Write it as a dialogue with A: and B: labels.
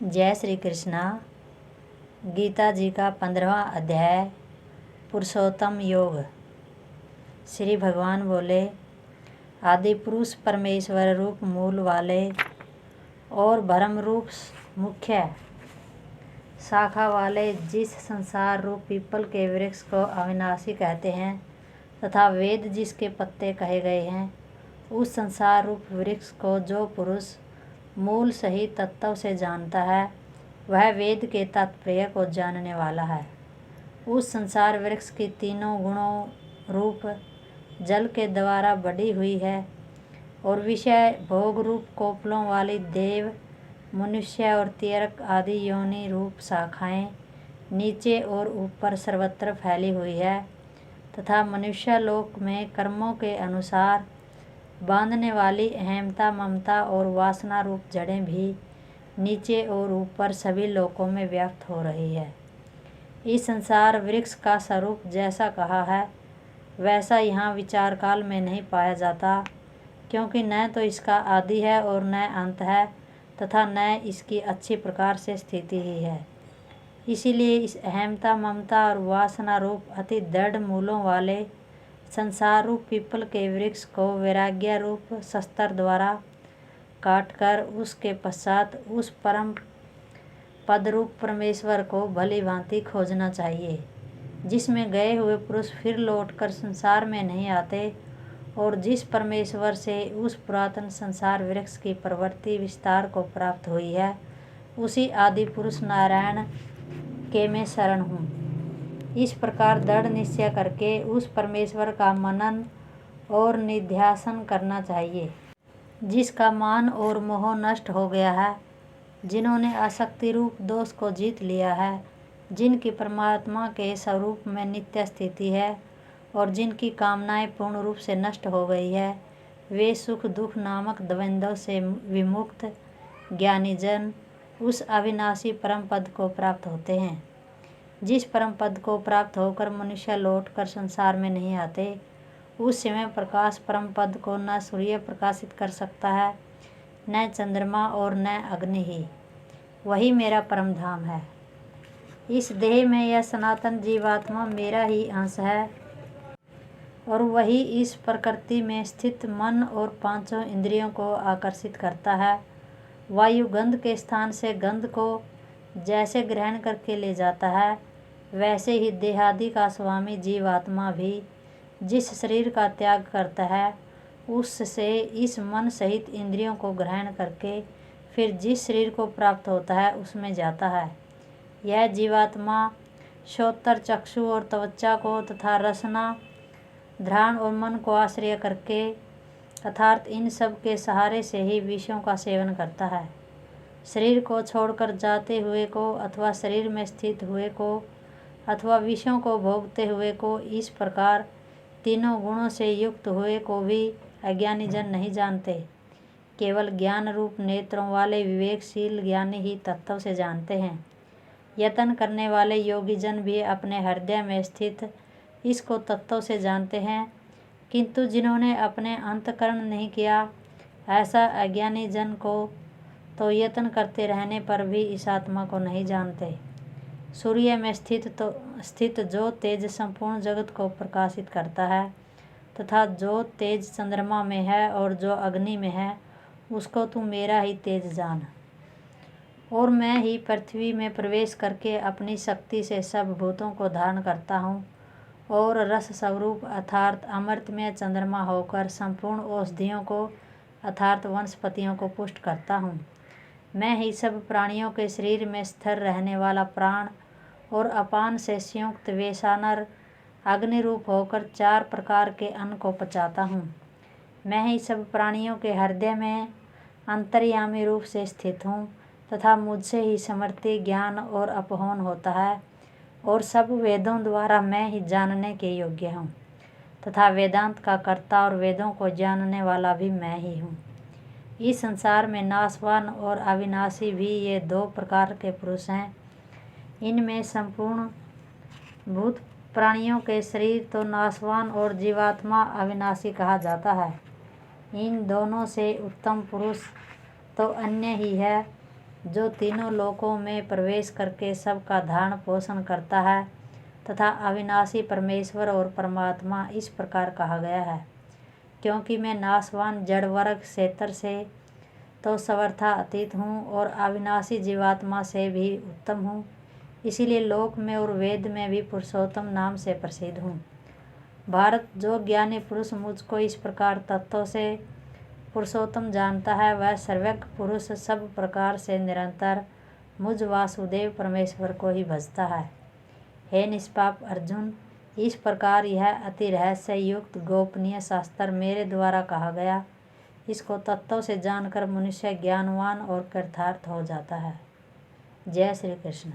A: जय श्री कृष्णा। गीता जी का 15वां अध्याय पुरुषोत्तम योग। श्री भगवान बोले, आदि पुरुष परमेश्वर रूप मूल वाले और भ्रम रूप मुख्य शाखा वाले जिस संसार रूप पीपल के वृक्ष को अविनाशी कहते हैं तथा वेद जिसके पत्ते कहे गए हैं, उस संसार रूप वृक्ष को जो पुरुष मूल सहित तत्व से जानता है, वह वेद के तात्पर्य को जानने वाला है। उस संसार वृक्ष की तीनों गुणों रूप जल के द्वारा बढ़ी हुई है और विषय भोग रूप कोपलों वाली देव, मनुष्य और तीर्थ आदि योनि रूप शाखाएं नीचे और ऊपर सर्वत्र फैली हुई है तथा मनुष्य लोक में कर्मों के अनुसार बांधने वाली अहमता, ममता और वासना रूप जड़ें भी नीचे और ऊपर सभी लोकों में व्याप्त हो रही है। इस संसार वृक्ष का स्वरूप जैसा कहा है वैसा यहाँ विचार काल में नहीं पाया जाता, क्योंकि न तो इसका आदि है और न अंत है तथा न इसकी अच्छी प्रकार से स्थिति ही है। इसीलिए इस अहमता, ममता और वासना रूप अति दृढ़ मूलों वाले संसार रूप पीपल के वृक्ष को वैराग्य रूप शस्त्र द्वारा काटकर उसके पश्चात उस परम पद रूप परमेश्वर को भली भांति खोजना चाहिए, जिसमें गए हुए पुरुष फिर लौटकर संसार में नहीं आते और जिस परमेश्वर से उस पुरातन संसार वृक्ष की प्रवृत्ति विस्तार को प्राप्त हुई है, उसी आदि पुरुष नारायण के मैं शरण हूँ। इस प्रकार दृढ़ निश्चय करके उस परमेश्वर का मनन और निध्यासन करना चाहिए, जिसका मान और मोह नष्ट हो गया है, जिन्होंने आसक्ति रूप दोष को जीत लिया है, जिनकी परमात्मा के स्वरूप में नित्य स्थिति है और जिनकी कामनाएं पूर्ण रूप से नष्ट हो गई है, वे सुख दुख नामक द्वंद्व से विमुक्त ज्ञानी जन उस अविनाशी परम पद को प्राप्त होते हैं। जिस परम पद को प्राप्त होकर मनुष्य लौट कर संसार में नहीं आते, उस समय प्रकाश परम पद को न सूर्य प्रकाशित कर सकता है, न चंद्रमा और न अग्नि ही। वही मेरा परम धाम है। इस देह में यह सनातन जीवात्मा मेरा ही अंश है और वही इस प्रकृति में स्थित मन और पांचों इंद्रियों को आकर्षित करता है। वायु गंध के स्थान से गंध को जैसे ग्रहण करके ले जाता है, वैसे ही देहादि का स्वामी जीवात्मा भी जिस शरीर का त्याग करता है, उससे इस मन सहित इंद्रियों को ग्रहण करके फिर जिस शरीर को प्राप्त होता है उसमें जाता है। यह जीवात्मा श्रोत्र, चक्षु और त्वचा को तथा रसना, घ्राण और मन को आश्रय करके अर्थात इन सब के सहारे से ही विषयों का सेवन करता है। शरीर को छोड़कर जाते हुए को अथवा शरीर में स्थित हुए को अथवा विषयों को भोगते हुए को, इस प्रकार तीनों गुणों से युक्त हुए को भी अज्ञानी जन नहीं जानते। केवल ज्ञान रूप नेत्रों वाले विवेकशील ज्ञानी ही तत्व से जानते हैं। यत्न करने वाले योगी जन भी अपने हृदय में स्थित इसको तत्व से जानते हैं, किंतु जिन्होंने अपने अंतःकरण नहीं किया, ऐसा अज्ञानी जन को तो यत्न करते रहने पर भी इस आत्मा को नहीं जानते। सूर्य में स्थित जो तेज संपूर्ण जगत को प्रकाशित करता है तथा जो तेज चंद्रमा में है और जो अग्नि में है, उसको तू मेरा ही तेज जान। और मैं ही पृथ्वी में प्रवेश करके अपनी शक्ति से सब भूतों को धारण करता हूँ और रस स्वरूप अर्थात अमृतमय चंद्रमा होकर संपूर्ण औषधियों को अर्थात वनस्पतियों को पुष्ट करता हूँ। मैं ही सब प्राणियों के शरीर में स्थिर रहने वाला प्राण और अपान से संयुक्त वेशानर अग्नि रूप होकर 4 प्रकार के अन्न को पचाता हूँ। मैं ही सब प्राणियों के हृदय में अंतर्यामी रूप से स्थित हूँ तथा मुझसे ही स्मृति, ज्ञान और अपहरण होता है और सब वेदों द्वारा मैं ही जानने के योग्य हूँ तथा वेदांत का कर्ता और वेदों को जानने वाला भी मैं ही हूँ। इस संसार में नाशवान और अविनाशी भी ये 2 प्रकार के पुरुष हैं। इनमें संपूर्ण भूत प्राणियों के शरीर तो नाशवान और जीवात्मा अविनाशी कहा जाता है। इन दोनों से उत्तम पुरुष तो अन्य ही है, जो तीनों लोकों में प्रवेश करके सबका धारण पोषण करता है तथा अविनाशी परमेश्वर और परमात्मा इस प्रकार कहा गया है। क्योंकि मैं नाशवान जड़ वर्ग क्षेत्र से तो सर्वथा अतीत हूँ और अविनाशी जीवात्मा से भी उत्तम हूँ, इसीलिए लोक में और वेद में भी पुरुषोत्तम नाम से प्रसिद्ध हूँ। भारत, जो ज्ञानी पुरुष मुझको इस प्रकार तत्वों से पुरुषोत्तम जानता है, वह सर्वज्ञ पुरुष सब प्रकार से निरंतर मुझ वासुदेव परमेश्वर को ही भजता है। हे निष्पाप अर्जुन, इस प्रकार यह अति रहस्य युक्त गोपनीय शास्त्र मेरे द्वारा कहा गया, इसको तत्वों से जानकर मनुष्य ज्ञानवान और कृतार्थ हो जाता है। जय श्री कृष्ण।